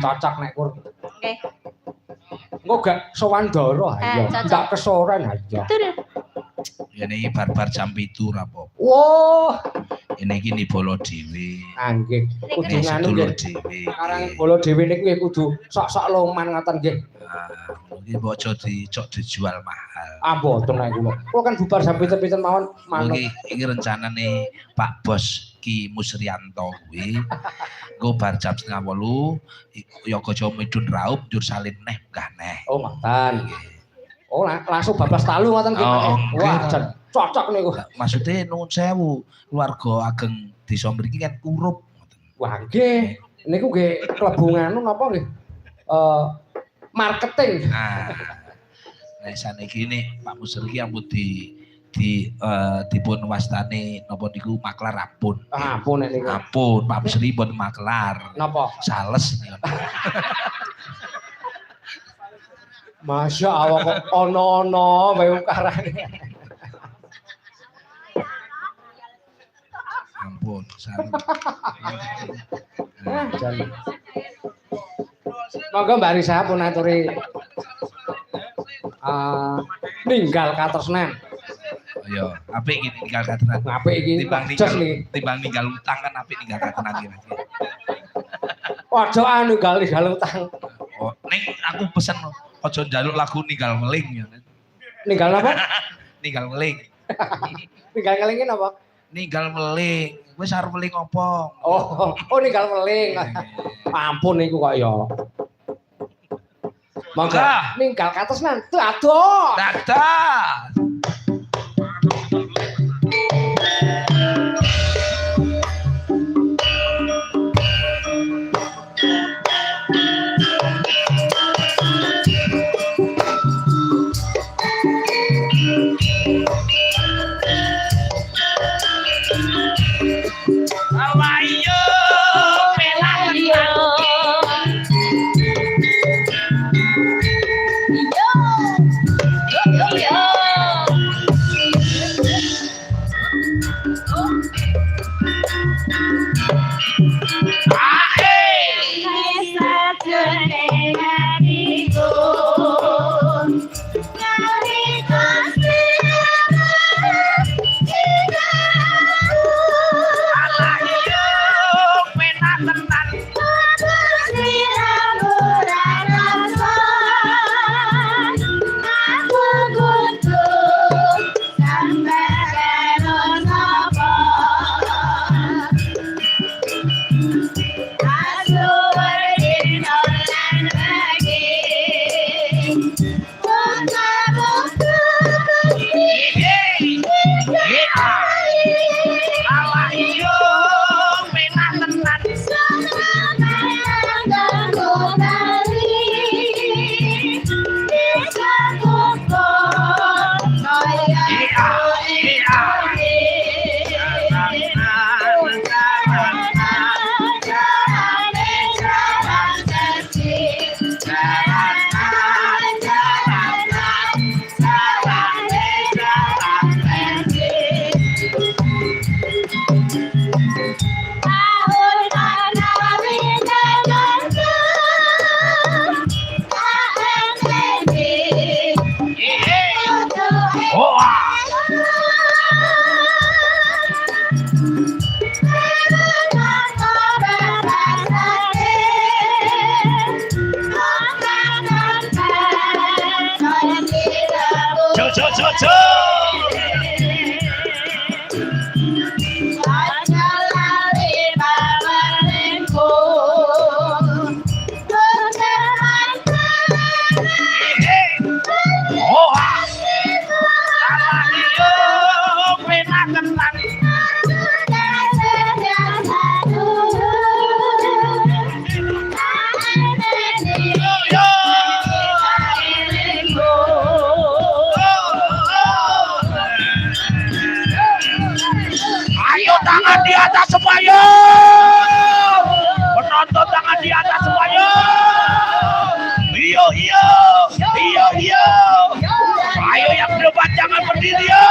cocok nek kur. Nggih. Engko gak sowan ndara ya. Ndak kesoren aja. Ini barbar jam 7 ra apa. Wah. Ini iki nibolo dhewe. Nggih. Kudu nganu nggih. Karang bolo dhewe niku nggih kudu sok-sok loman ngoten nggih. Iki mbok aja dicok dijual mahal. Ah mboten nek kula. Kula kan bubar jam 7 mawon manut. Iki rencanane Pak Bos Ki Musrianto kuwi. Engko bar jam 7:30 Yoga Medun Raup njur salin neh munggah neh. Oh ngoten. Oh langsung bablas talu ngoten nggih. Wah jan cocok niku. Maksude nuwun sewu, keluarga ageng desa mriki kan kurup ngoten. Wah nggih. Niku nggih klebu nganu napa nggih? Marketing. Nah. Nah saniki nek Pak Musri ampun dipun wastani napa niku maklar ampun. Ampun nek niku. Ampun, Pak Musri pun maklar. Napa? Sales. Masya Allah kok ono-ono wae ukarane. Ampun, sales. Monggo Mbak Risa pun aturi ninggal katresnan. Yo, apik iki ninggal katresnan. Apik iki timbang ninggal utang kan apik ninggal katresnan iki. Ojo anu ninggal utang. Oh, ning aku pesen aja njaluk lagu ninggal meling ya. Ninggal apa? Ninggal meling. Ninggal ngelingin apa? Ninggal meling. Wis arep meling apa? Oh ninggal meling. Ampun niku kok ya. Mangga ninggal katresnan. Dados. Dados. di atas semuanya. Penonton tangan di atas semuanya. Iyo iyo iyo iyo. Ayo yang depan jangan berdiri yo.